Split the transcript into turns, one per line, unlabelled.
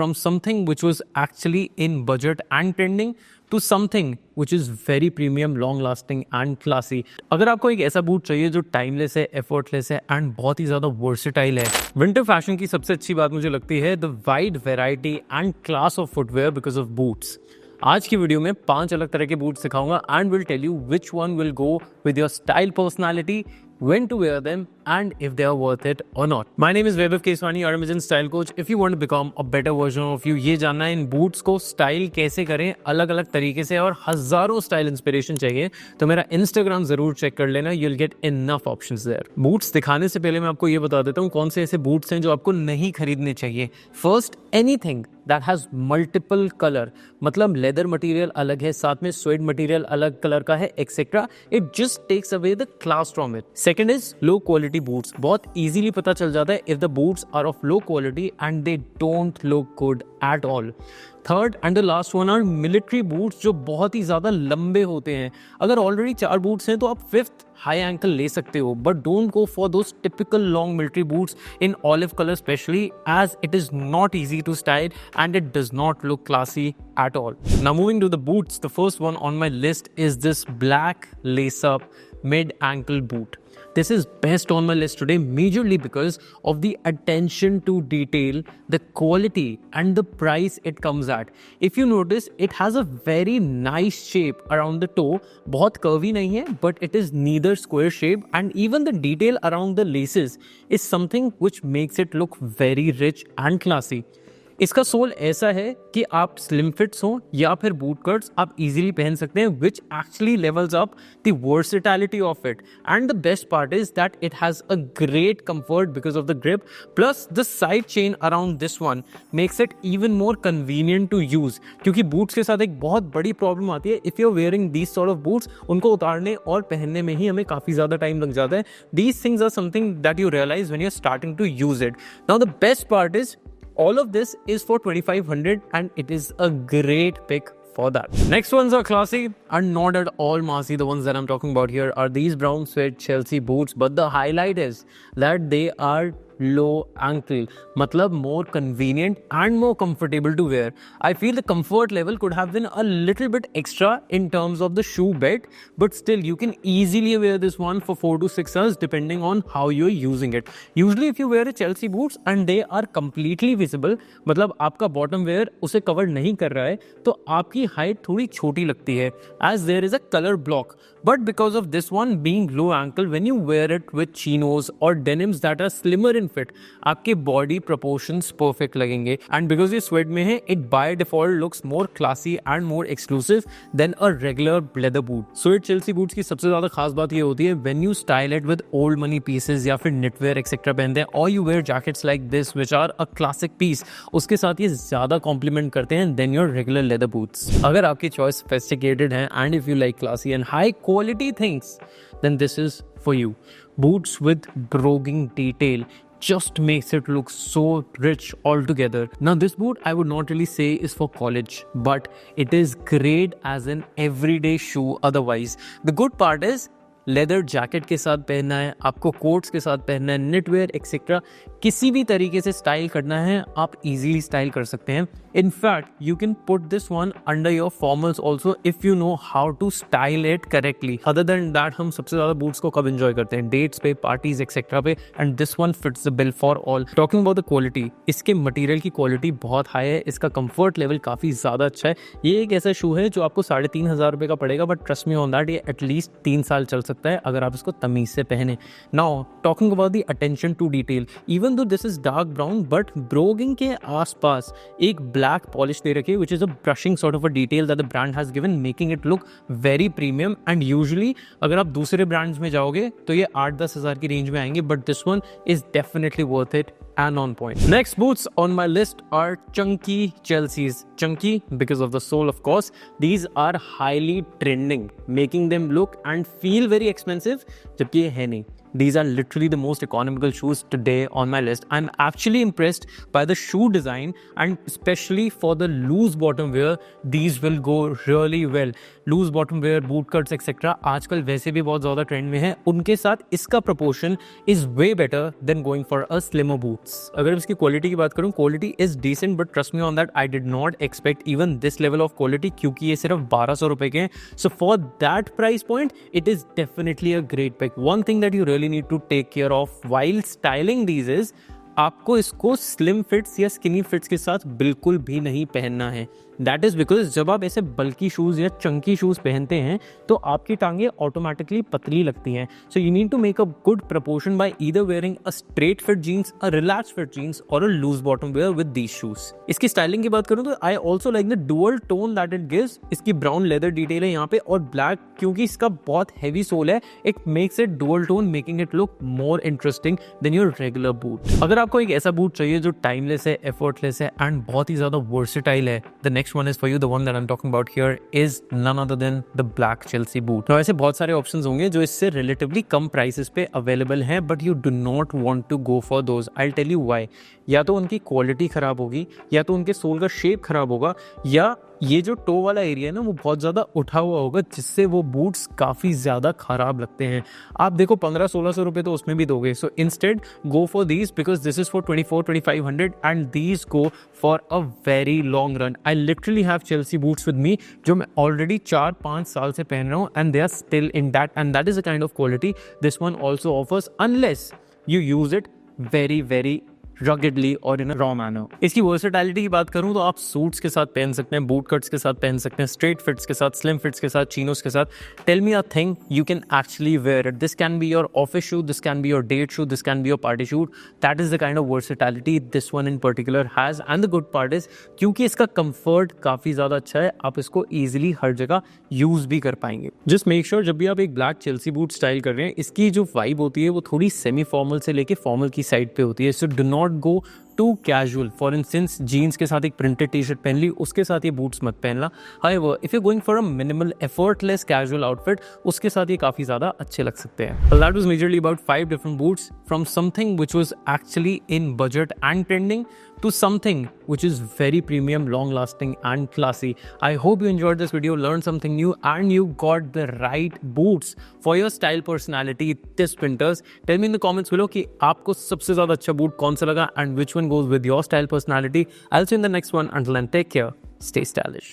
from something which was actually in budget and trending to something which is very premium, long lasting and classy. अगर आपको एक ऐसा boot चाहिए जो timeless है, एफर्टलेस है एंड बहुत ही ज़्यादा वर्सेटाइल है, विंटर फैशन की सबसे अच्छी बात मुझे लगती है the wide variety and class of footwear because of boots. आज की वीडियो में 5 अलग तरह के बूट्स सिखाऊंगा and will tell you which one will go with your style personality, when to wear them and if they are worth it or not. My name is Vaibhav Keswani, your Amazon style coach. If you want to become a better version of you, ये जानना है इन boots को style कैसे करें अलग अलग तरीके से और हजारों स्टाइल इंस्पिरेशन चाहिए तो मेरा इंस्टाग्राम जरूर चेक कर लेना. you'll get enough options there. Boots दिखाने से पहले मैं आपको ये बता देता हूँ कौन से ऐसे बूट्स हैं जो आपको नहीं खरीदने चाहिए. First, anything that has multiple color, मतलब लेदर मटेरियल अलग है, साथ में स्वेड मटेरियल अलग कलर का है etcetera. It just takes away the class from it. Second is low quality boots. बहुत इजीली पता चल जाता है if the boots are of low quality and they don't look good at all. Third and the last one are military boots जो बहुत ही ज्यादा लंबे होते हैं. अगर ऑलरेडी 4 बूट्स हैं तो आप 5th हाई एंकल ले सकते हो, but don't go for those typical long military boots in olive colour specially as it is not easy to style and it does not look classy at all. Now moving to the boots, the first one on my list is this black lace up mid ankle boot. This is best on my list today majorly because of the attention to detail, the quality and the price it comes at. If you notice, it has a very nice shape around the toe. बहुत curvy नहीं है, but it is neither square shape and even the detail around the laces is something which makes it look very rich and classy. इसका soul ऐसा है कि आप slim fits हो या फिर बूट कट्स आप इजीली पहन सकते हैं which actually levels up the versatility of it. And the best part is that it has a great comfort because of the grip plus the side chain around this one makes it even more convenient to use. क्योंकि boots के साथ एक बहुत बड़ी problem आती है if you are wearing these sort of boots, उनको उतारने और पहनने में ही हमें काफी ज्यादा टाइम लग जाता है. These things are something that you realise when you are starting to use it. Now the best part is all of this is for 2500 and it is a great pick for that. Next ones are classy and not at all massy. The ones that I'm talking about here are these brown suede Chelsea boots, but the highlight is that they are low ankle, मतलब more convenient and more comfortable to wear. I feel the comfort level could have been a little bit extra in terms of the shoe bed, but still you can easily wear this one for 4 to 6 hours depending on how you're using it. Usually if you wear a Chelsea boots and they are completely visible, मतलब आपका bottom wear उसे cover नहीं कर रहा है तो आपकी height थोड़ी छोटी लगती है as there is a color block. But because of this one being low ankle, when you wear it with chinos or denims that are slimmer in fit, आपके body proportions perfect लगेंगे. And because ये suede में है, it by default looks more classy and more exclusive than a regular leather boot. Suede Chelsea boots की सबसे ज़्यादा खास बात ये होती है when you style it with old money pieces या फिर knitwear etc पहनते हैं or you wear jackets like this which are a classic piece, उसके साथ ये ज़्यादा compliment करते हैं than your regular leather boots. अगर आपकी choice sophisticated है and if you like classy and high quality things, then this is for you. Boots with broguing detail just makes it look so rich altogether. Now this boot I would not really say is for college, but it is great as an everyday shoe otherwise. The good part is leather jacket के साथ पहनना है, आपको quotes के साथ पहनना है, knitwear etcetera, किसी भी तरीके से स्टाइल करना है आप इजीली स्टाइल कर सकते हैं. In fact you can put this one under your formals also if you know how to style it correctly. Other than that हम सबसे ज्यादा बूट्स को कब एंजॉय करते हैं? डेट्स पे, पार्टीज एक्सेट्रा पे, and this one fits the bill for all. Talking about the quality, इसके मटेरियल की क्वालिटी बहुत हाई है, इसका कंफर्ट लेवल काफी ज्यादा अच्छा है. ये एक ऐसा शू है जो आपको 3500 रुपए का पड़ेगा, but trust me on that ये एटलीस्ट 3 साल चल सकता है अगर आप इसको तमीज से पहने. Now talking about the attention to detail, even though this is dark brown but broguing के आसपास एक ब्लैक पॉलिश दे रखी है which is a brushing sort of a detail that the brand has given, making it look very premium. and usually अगर आप दूसरे brands में जाओगे तो ये 8-10 हज़ार की रेंज में आएंगे, but this one is definitely worth it and on point. Next boots on my list are chunky Chelseas. Chunky because of the sole of course. These are highly trending, making them look and feel very expensive जबकि ये है नहीं. These are literally the most economical shoes today on my list. I'm actually impressed by the shoe design, and especially for the loose bottom wear, these will go really well. Loose bottom wear, boot cuts etcetera आजकल वैसे भी बहुत ज़्यादा trend में है, उनके साथ इसका proportion is way better than going for a slimmer boots. अगर इसकी क्वालिटी की बात करूँ, quality is decent, but trust me on that, I did not expect even this level of quality, क्योंकि ये सिर्फ 1200 रुपए के हैं। So for that price point it is definitely a great pick. One thing that you really need to take care of while styling these is, आपको इसको slim fits या skinny fits के साथ बिल्कुल भी नहीं पहनना है। दैट इज बिकॉज जब आप ऐसे बल्की शूज़ या चंकी शूज़ पहनते हैं तो आपकी टांगें ऑटोमेटिकली पतली लगती हैं। So you need to make a good proportion by either wearing a straight fit jeans, a relax fit jeans और a loose bottom wear with these shoes. इसकी स्टाइलिंग की बात करूँ तो I also like the dual tone that it gives. इसकी brown leather detail है यहाँ पे, और ब्लैक क्योंकि इसका बहुत हैवी सोल है, it makes it dual tone, making it look more interesting then your regular boot. अगर आपको एक ऐसा बूट चाहिए जो टाइमलेस है, एफर्टलेस है एंड बहुत ही ज्यादा वर्सेटाइल है, the next one is for you. The one that I'm talking about here is none other than the black Chelsea boot. Now ऐसे बहुत सारे options होंगे जो इससे relatively कम prices पे available हैं, but you do not want to go for those. I'll tell you why. या तो उनकी क्वालिटी खराब होगी, या तो उनके सोल का शेप खराब होगा, या ये जो टो वाला एरिया है ना वो बहुत ज़्यादा उठा हुआ होगा, जिससे वो बूट्स काफ़ी ज़्यादा ख़राब लगते हैं। आप देखो 1500-1600 रुपये तो उसमें भी दोगे। So instead go for these because this is for 2400-2500 and these go for a very long run. I literally have Chelsea boots with me जो मैं ऑलरेडी 4-5 साल से पहन रहा हूँ, and they are still in that, and that is a kind of quality this one also offers, unless you use it very very ruggedly और in a raw manner। इसकी versatility की बात करूं तो आप सूट्स के साथ पहन सकते हैं, बूट कट्स के साथ पहन सकते हैं, स्ट्रेट फिट्स के साथ, स्लिम फिट्स के साथ, चीनोस के साथ। Tell me a thing you can actually wear it. This can be your office shoe, this can be your date shoe, this can be your party shoe. That is the kind of versatility this one in particular has, and the good part is क्योंकि इसका comfort काफ़ी ज़्यादा अच्छा है, आप इसको easily हर जगह use भी कर पाएंगे। जस्ट मेक श्योर जब भी आप एक ब्लैक चेल्सी बूट स्टाइल कर रहे हैं, इसकी जो वाइब होती है वो थोड़ी सेमी फॉर्मल से लेके फॉर्मल की साइड पे होती है। So do not go to casual. For instance jeans के साथ एक प्रिंटेड टी शर्ट पहन ली, उसके साथ ये बूट्स मत पहनना। However if you going for a minimal effortless casual outfit, उसके साथ ये काफ़ी ज़्यादा अच्छे लग सकते हैं। That was majorly about 5 different boots from something which was actually in budget and trending to something which is very premium, long lasting and classy. I hope you enjoyed this video, learned something new, and you got the right boots for your style personality this winters. Tell me in the comments below कि आपको सबसे ज़्यादा अच्छा boot कौन सा लगा and which one goes with your style personality. I'll see you in the next one. Until then, take care, stay stylish.